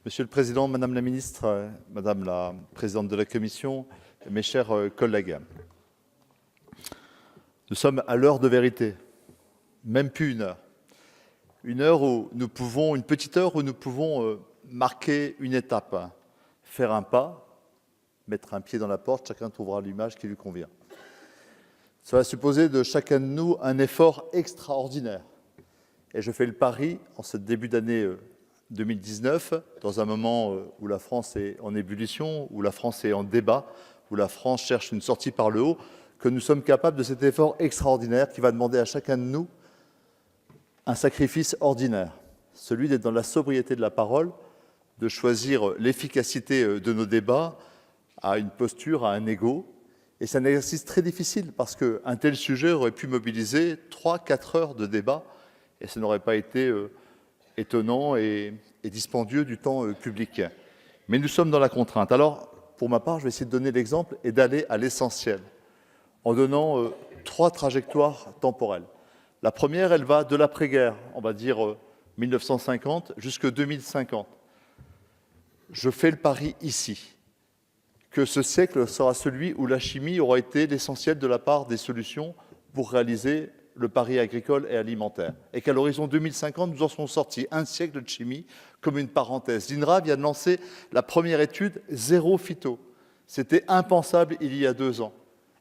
Monsieur le Président, Madame la Ministre, Madame la Présidente de la Commission, mes chers collègues, nous sommes à l'heure de vérité, même plus une heure. Une heure où nous pouvons, une petite heure où nous pouvons marquer une étape, faire un pas, mettre un pied dans la porte, chacun trouvera l'image qui lui convient. Ça va supposer de chacun de nous un effort extraordinaire. Et je fais le pari, en ce début d'année 2019, dans un moment où la France est en ébullition, où la France est en débat, où la France cherche une sortie par le haut, que nous sommes capables de cet effort extraordinaire qui va demander à chacun de nous un sacrifice ordinaire, celui d'être dans la sobriété de la parole, de choisir l'efficacité de nos débats à une posture, à un ego. Et c'est un exercice très difficile parce qu'un tel sujet aurait pu mobiliser 3-4 heures de débat et ce n'aurait pas été étonnant et dispendieux du temps public. Mais nous sommes dans la contrainte. Alors, pour ma part, je vais essayer de donner l'exemple et d'aller à l'essentiel en donnant 3 trajectoires temporelles. La première, elle va de l'après-guerre, on va dire 1950 jusqu'à 2050. Je fais le pari ici que ce siècle sera celui où la chimie aura été l'essentiel de la part des solutions pour réaliser le pari agricole et alimentaire. Et qu'à l'horizon 2050, nous en serons sortis un siècle de chimie comme une parenthèse. L'INRA vient de lancer la première étude zéro phyto. C'était impensable il y a 2 ans.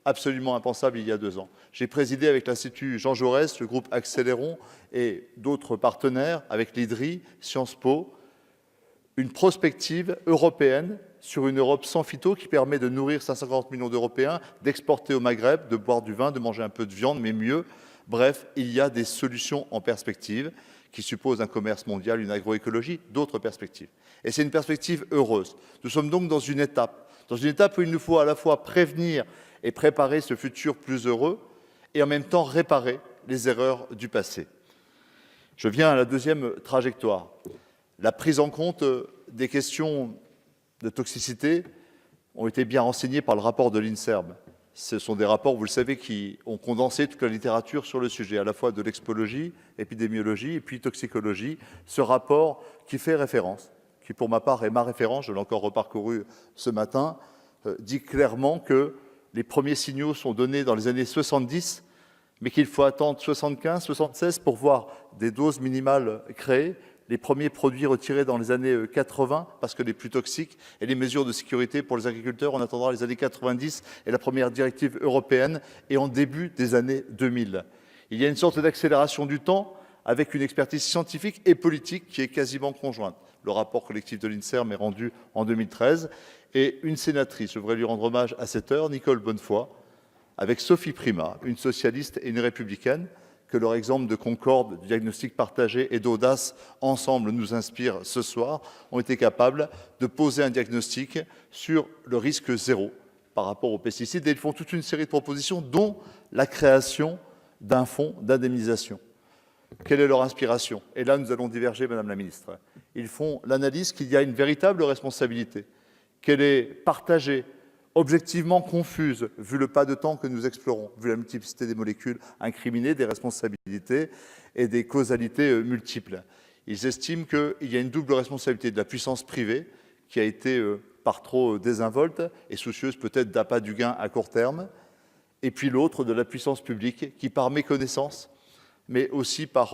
Absolument impensable il y a 2 ans. J'ai présidé avec l'Institut Jean Jaurès, le groupe Accélérons et d'autres partenaires, avec l'IDRI, Sciences Po, une prospective européenne sur une Europe sans phyto qui permet de nourrir 540 millions d'Européens, d'exporter au Maghreb, de boire du vin, de manger un peu de viande, mais mieux. Bref, il y a des solutions en perspective qui supposent un commerce mondial, une agroécologie, d'autres perspectives. Et c'est une perspective heureuse. Nous sommes donc dans une étape où il nous faut à la fois prévenir et préparer ce futur plus heureux et en même temps réparer les erreurs du passé. Je viens à la deuxième trajectoire. La prise en compte des questions de toxicité ont été bien renseignées par le rapport de l'INSERM. Ce sont des rapports, vous le savez, qui ont condensé toute la littérature sur le sujet, à la fois de l'expologie, épidémiologie et puis toxicologie. Ce rapport qui fait référence, qui pour ma part est ma référence, je l'ai encore reparcouru ce matin, dit clairement que les premiers signaux sont donnés dans les années 70, mais qu'il faut attendre 75, 76 pour voir des doses minimales créées, les premiers produits retirés dans les années 80, parce que les plus toxiques, et les mesures de sécurité pour les agriculteurs, on attendra les années 90 et la première directive européenne, et en début des années 2000. Il y a une sorte d'accélération du temps, avec une expertise scientifique et politique qui est quasiment conjointe. Le rapport collectif de l'INSERM est rendu en 2013, et une sénatrice, je voudrais lui rendre hommage à cette heure, Nicole Bonnefoy, avec Sophie Primas, une socialiste et une républicaine, que leur exemple de concorde, de diagnostic partagé et d'audace ensemble nous inspire ce soir, ont été capables de poser un diagnostic sur le risque zéro par rapport aux pesticides. Et ils font toute une série de propositions, dont la création d'un fonds d'indemnisation. Quelle est leur inspiration? Et là, nous allons diverger, Madame la Ministre. Ils font l'analyse qu'il y a une véritable responsabilité, qu'elle est partagée, objectivement confuse, vu le pas de temps que nous explorons, vu la multiplicité des molécules incriminées, des responsabilités et des causalités multiples. Ils estiment qu'il y a une double responsabilité de la puissance privée, qui a été par trop désinvolte et soucieuse peut-être d'appât du gain à court terme, et puis l'autre de la puissance publique, qui par méconnaissance, mais aussi par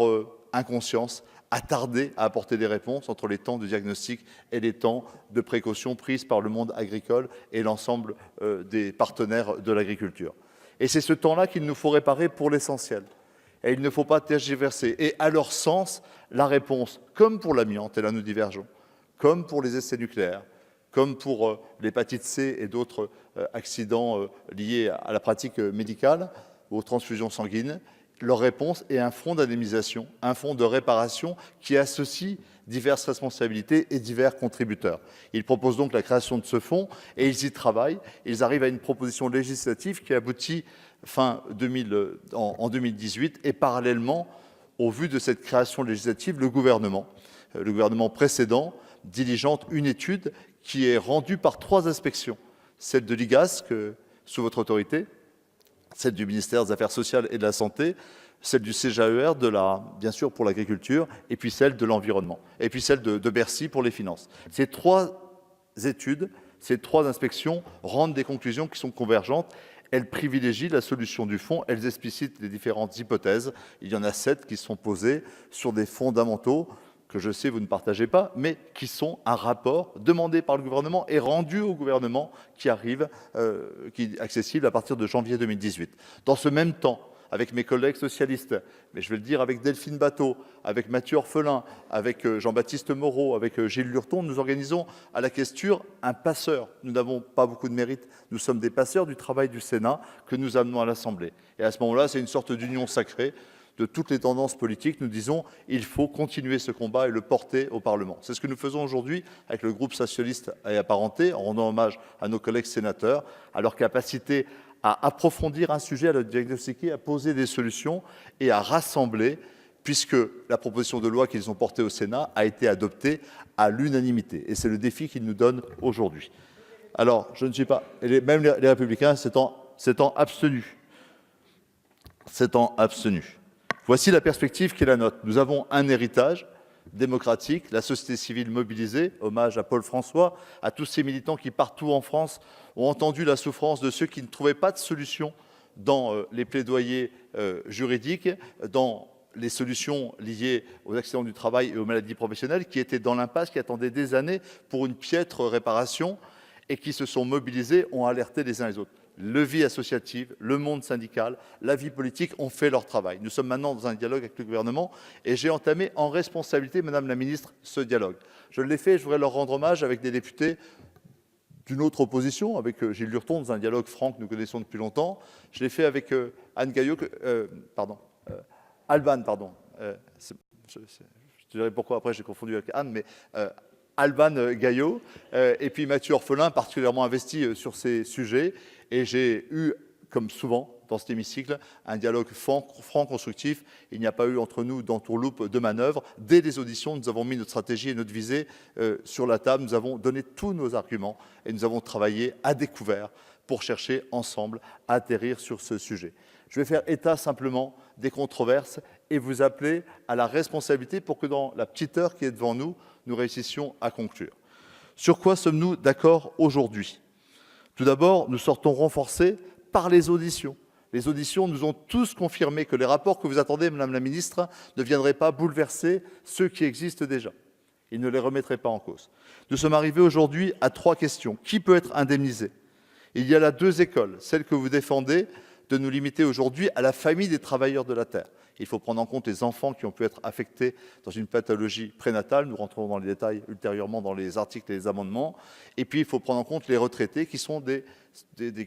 inconscience, a tardé à apporter des réponses entre les temps de diagnostic et les temps de précaution prises par le monde agricole et l'ensemble des partenaires de l'agriculture. Et c'est ce temps-là qu'il nous faut réparer pour l'essentiel. Et il ne faut pas tergiverser. Et à leur sens, la réponse, comme pour l'amiante, et là nous divergeons, comme pour les essais nucléaires, comme pour l'hépatite C et d'autres accidents liés à la pratique médicale ou aux transfusions sanguines, leur réponse est un fonds d'indemnisation, un fonds de réparation qui associe diverses responsabilités et divers contributeurs. Ils proposent donc la création de ce fonds et ils y travaillent. Ils arrivent à une proposition législative qui aboutit en 2018 et parallèlement, au vu de cette création législative, le gouvernement précédent diligente une étude qui est rendue par 3 inspections. Celle de l'IGAS, sous votre autorité, celle du ministère des Affaires sociales et de la Santé, celle du CJAER, bien sûr pour l'agriculture, et puis celle de l'environnement, et puis celle de Bercy pour les finances. Ces 3 études, ces 3 inspections rendent des conclusions qui sont convergentes. Elles privilégient la solution du fond, elles explicitent les différentes hypothèses. Il y en a 7 qui sont posées sur des fondamentaux que je sais vous ne partagez pas, mais qui sont un rapport demandé par le gouvernement et rendu au gouvernement qui arrive, qui est accessible à partir de janvier 2018. Dans ce même temps, avec mes collègues socialistes, mais je vais le dire avec Delphine Batho, avec Mathieu Orphelin, avec Jean-Baptiste Moreau, avec Gilles Lurton, nous organisons à la Questure un passeur. Nous n'avons pas beaucoup de mérite, nous sommes des passeurs du travail du Sénat que nous amenons à l'Assemblée. Et à ce moment-là, c'est une sorte d'union sacrée de toutes les tendances politiques. Nous disons il faut continuer ce combat et le porter au Parlement. C'est ce que nous faisons aujourd'hui avec le groupe socialiste et apparenté, en rendant hommage à nos collègues sénateurs, à leur capacité à approfondir un sujet, à le diagnostiquer, à poser des solutions et à rassembler, puisque la proposition de loi qu'ils ont portée au Sénat a été adoptée à l'unanimité. Et c'est le défi qu'ils nous donnent aujourd'hui. Alors, je ne suis pas... Même les Républicains s'étant abstenus. Voici la perspective qui est la nôtre. Nous avons un héritage démocratique, la société civile mobilisée, hommage à Paul François, à tous ces militants qui, partout en France, ont entendu la souffrance de ceux qui ne trouvaient pas de solution dans les plaidoyers juridiques, dans les solutions liées aux accidents du travail et aux maladies professionnelles, qui étaient dans l'impasse, qui attendaient des années pour une piètre réparation et qui se sont mobilisés, ont alerté les uns les autres. Le vie associative, le monde syndical, la vie politique ont fait leur travail. Nous sommes maintenant dans un dialogue avec le gouvernement et j'ai entamé en responsabilité, Madame la Ministre, ce dialogue. Je l'ai fait, je voudrais leur rendre hommage avec des députés d'une autre opposition, avec Gilles Lurton, dans un dialogue franc que nous connaissons depuis longtemps. Je l'ai fait avec Anne Gaillot, Alban, pardon. Je te dirai pourquoi après j'ai confondu avec Anne, mais Alban Gaillot, et puis Mathieu Orphelin, particulièrement investi sur ces sujets. Et j'ai eu, comme souvent dans cet hémicycle, un dialogue franc, constructif. Il n'y a pas eu entre nous d'entourloupe de manœuvre. Dès les auditions, nous avons mis notre stratégie et notre visée sur la table. Nous avons donné tous nos arguments et nous avons travaillé à découvert pour chercher ensemble à atterrir sur ce sujet. Je vais faire état simplement des controverses et vous appeler à la responsabilité pour que dans la petite heure qui est devant nous, nous réussissions à conclure. Sur quoi sommes-nous d'accord aujourd'hui ? Tout d'abord, nous sortons renforcés par les auditions. Les auditions nous ont tous confirmé que les rapports que vous attendez, Madame la Ministre, ne viendraient pas bouleverser ceux qui existent déjà. Ils ne les remettraient pas en cause. Nous sommes arrivés aujourd'hui à 3 questions. Qui peut être indemnisé ? Il y a là 2 écoles, celle que vous défendez, de nous limiter aujourd'hui à la famille des travailleurs de la terre. Il faut prendre en compte les enfants qui ont pu être affectés dans une pathologie prénatale. Nous rentrerons dans les détails ultérieurement dans les articles et les amendements. Et puis, il faut prendre en compte les retraités qui sont des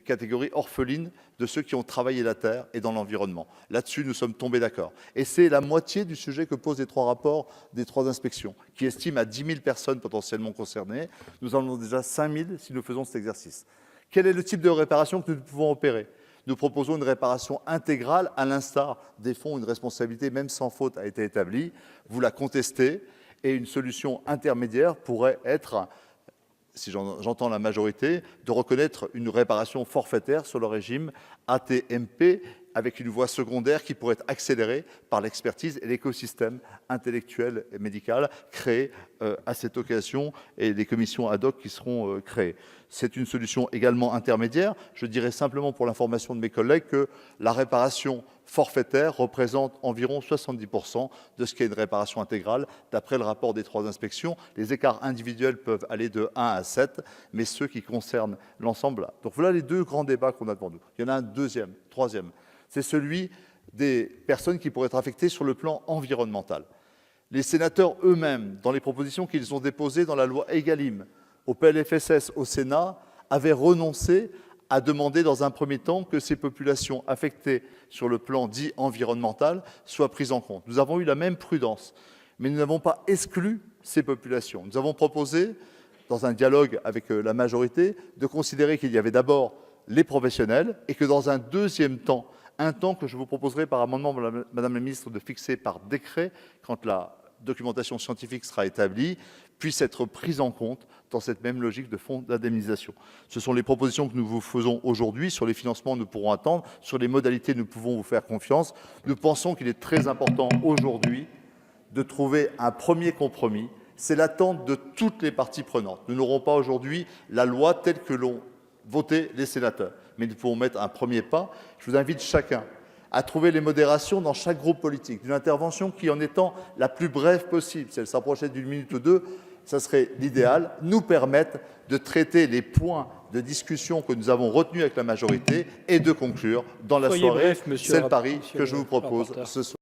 catégories orphelines de ceux qui ont travaillé la terre et dans l'environnement. Là-dessus, nous sommes tombés d'accord. Et c'est la moitié du sujet que posent les 3 rapports des 3 inspections, qui estiment à 10 000 personnes potentiellement concernées. Nous en avons déjà 5 000 si nous faisons cet exercice. Quel est le type de réparation que nous pouvons opérer ? Nous proposons une réparation intégrale, à l'instar des fonds où une responsabilité, même sans faute, a été établie. Vous la contestez et une solution intermédiaire pourrait être, si j'entends la majorité, de reconnaître une réparation forfaitaire sur le régime AT-MP avec une voie secondaire qui pourrait être accélérée par l'expertise et l'écosystème intellectuel et médical créé à cette occasion et les commissions ad hoc qui seront créées. C'est une solution également intermédiaire. Je dirais simplement pour l'information de mes collègues que la réparation forfaitaire représente environ 70% de ce qu'est une réparation intégrale. D'après le rapport des 3 inspections, les écarts individuels peuvent aller de 1 à 7, mais ceux qui concernent l'ensemble. Donc voilà les 2 grands débats qu'on a devant nous. Il y en a un deuxième, troisième. C'est celui des personnes qui pourraient être affectées sur le plan environnemental. Les sénateurs eux-mêmes, dans les propositions qu'ils ont déposées dans la loi Egalim, au PLFSS, au Sénat, avaient renoncé à demander dans un premier temps que ces populations affectées sur le plan dit environnemental soient prises en compte. Nous avons eu la même prudence, mais nous n'avons pas exclu ces populations. Nous avons proposé, dans un dialogue avec la majorité, de considérer qu'il y avait d'abord les professionnels et que dans un deuxième temps, un temps que je vous proposerai par amendement, Madame la Ministre, de fixer par décret, quand la documentation scientifique sera établie, puisse être prise en compte dans cette même logique de fonds d'indemnisation. Ce sont les propositions que nous vous faisons aujourd'hui. Sur les financements, nous pourrons attendre. Sur les modalités, nous pouvons vous faire confiance. Nous pensons qu'il est très important aujourd'hui de trouver un premier compromis. C'est l'attente de toutes les parties prenantes. Nous n'aurons pas aujourd'hui la loi telle que l'ont votée les sénateurs, mais nous pouvons mettre un premier pas. Je vous invite chacun à trouver les modérations dans chaque groupe politique, d'une intervention qui, en étant la plus brève possible, si elle s'approchait d'une minute ou deux, ça serait l'idéal, nous permettre de traiter les points de discussion que nous avons retenus avec la majorité et de conclure dans la soirée. C'est le pari que je vous propose ce soir.